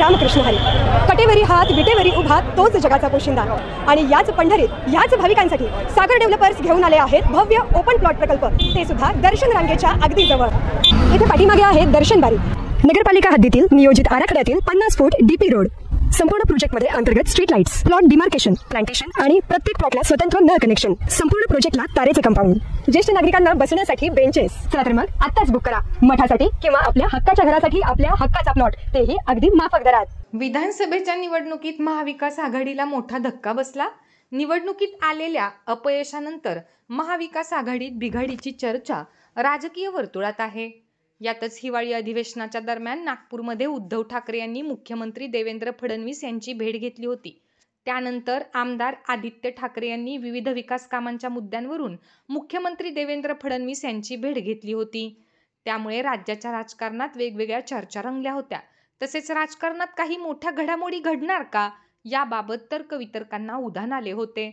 रामकृष्ण हरी. कटेवरी हात विटेवरी उभा तोच जगाचा पोशिंदा. आणि याच पंढरीत याच भाविकांसाठी सागर डेव्हलपर्स घेऊन आले आहेत भव्य ओपन प्लॉट प्रकल्प, ते सुद्धा दर्शन रांगेच्या अगदी जवळ. इथे पाठीमागे आहे दर्शन बारी. नगरपालिका हद्दीतील नियोजित आराखड्यातील 50 फूट डीपी रोड. संपूर्ण प्रोजेक्टमध्ये अंतर्गत street lights, plot demarcation, plantation आणि प्रत्येक प्लॉटला स्वतंत्र नळ कनेक्शन. संपूर्ण प्रोजेक्टला तारेचे कंपाऊंड. ज्येष्ठ नागरिकांना बसण्यासाठी बेंचेस. चला तर मग आत्ताच बुक करा मठासाठी किंवा आपल्या हक्काच्या घरासाठी आपल्या हक्काचा प्लॉट, तेही अगदी माफक दरात. विधानसभेच्या निवडणुकीत महाविकास आघाडीला मोठा धक्का बसला. निवडणुकीत आलेल्या अपयशानंतर महाविकास आघाडीत बिघाडीची चर्चा राजकीय वर्तुळात आहे. यातच हिवाळी अधिवेशनाच्या दरम्यान नागपूरमध्ये उद्धव ठाकरे यांनी मुख्यमंत्री देवेंद्र फडणवीस यांची भेट घेतली होती. त्यानंतर आमदार आदित्य ठाकरे यांनी विविध विकास कामांच्या मुद्द्यांवरून मुख्यमंत्री देवेंद्र फडणवीस यांची भेट घेतली होती. त्यामुळे राज्याच्या राजकारणात वेगवेगळ्या चर्चा रंगल्या होत्या. तसेच राजकारणात काही मोठ्या घडामोडी घडणार का, याबाबत तर्कवितर्कांना उधाण आले होते.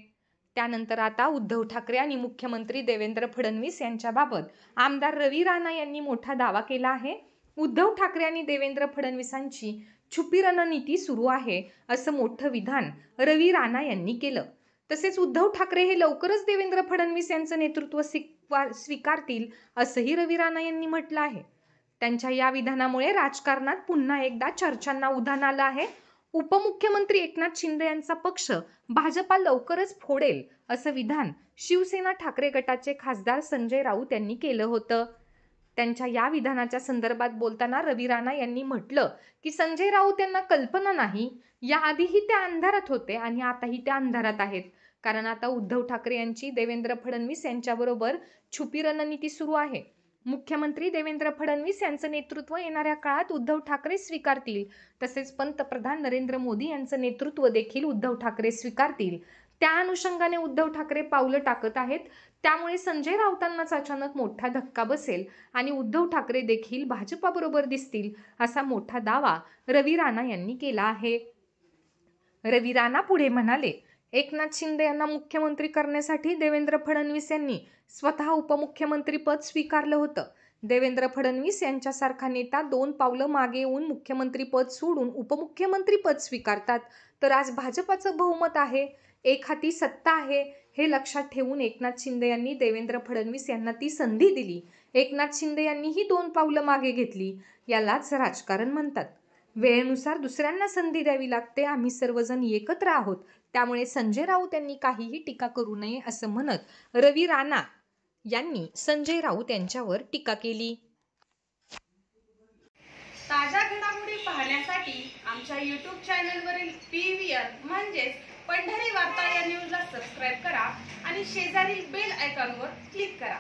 त्यानंतर आता उद्धव ठाकरे आणि मुख्यमंत्री देवेंद्र फडणवीस यांच्याबाबत आमदार रवी राणा यांनी मोठा दावा केला आहे. उद्धव ठाकरे आणि देवेंद्र फडणवीसांची छुपी रणनीती सुरू आहे, असं मोठं विधान रवी राणा यांनी केलं. तसेच उद्धव ठाकरे हे लवकरच देवेंद्र फडणवीस यांचं नेतृत्व स्वीकारतील, असंही रवी राणा यांनी म्हटलं आहे. त्यांच्या या विधानामुळे राजकारणात पुन्हा एकदा चर्चांना उधाण आलं आहे. उपमुख्यमंत्री एकनाथ शिंदे यांचा पक्ष भाजपा लवकरच फोडेल, असं विधान शिवसेना ठाकरे गटाचे खासदार संजय राऊत यांनी केलं होतं. त्यांच्या या विधानाच्या संदर्भात बोलताना रवी राणा यांनी म्हटलं की संजय राऊत यांना कल्पना नाही, याआधीही त्या अंधारात होते आणि आताही त्या अंधारात आहेत. कारण आता उद्धव ठाकरे यांची देवेंद्र फडणवीस यांच्याबरोबर छुपी रणनीती सुरू आहे. मुख्यमंत्री देवेंद्र फडणवीस यांचं नेतृत्व येणाऱ्या काळात उद्धव ठाकरे स्वीकारतील. तसेच पंतप्रधान नरेंद्र मोदी यांचं नेतृत्व देखील उद्धव ठाकरे स्वीकारतील. त्या अनुषंगाने उद्धव ठाकरे पावलं टाकत आहेत. त्यामुळे संजय राऊतांनाच अचानक मोठा धक्का बसेल आणि उद्धव ठाकरे देखील भाजपाबरोबर दिसतील, असा मोठा दावा रवी राणा यांनी केला आहे. रवी राणा पुढे म्हणाले, एकनाथ शिंदे यांना मुख्यमंत्री करण्यासाठी देवेंद्र फडणवीस यांनी स्वतः उपमुख्यमंत्री पद स्वीकारलं होतं. देवेंद्र फडणवीस यांच्यासारखा नेता 2 पावलं मागे येऊन मुख्यमंत्री पद सोडून उपमुख्यमंत्री पद स्वीकारतात. तर आज भाजपाचं बहुमत आहे, एक हाती सत्ता आहे, हे लक्षात ठेवून एकनाथ शिंदे यांनी देवेंद्र फडणवीस यांना ती संधी दिली. एकनाथ शिंदे यांनीही 2 पावलं मागे घेतली. यालाच राजकारण म्हणतात. वेळेनुसार दुसऱ्यांना संधी द्यावी लागते. आम्ही सर्वजण एकत्र आहोत. त्यामुळे संजय राऊत यांनी काहीही टीका करू नये, असं म्हणत रवी राणा यांनी संजय राऊत यांच्यावर टीका केली. ताज्या घडामोडी पाहण्यासाठी आमच्या YouTube चॅनलवरील PVR म्हणजेच पंढरी वार्ता या न्यूजला सबस्क्राईब करा आणि शेजारील बेल आयकॉनवर क्लिक करा.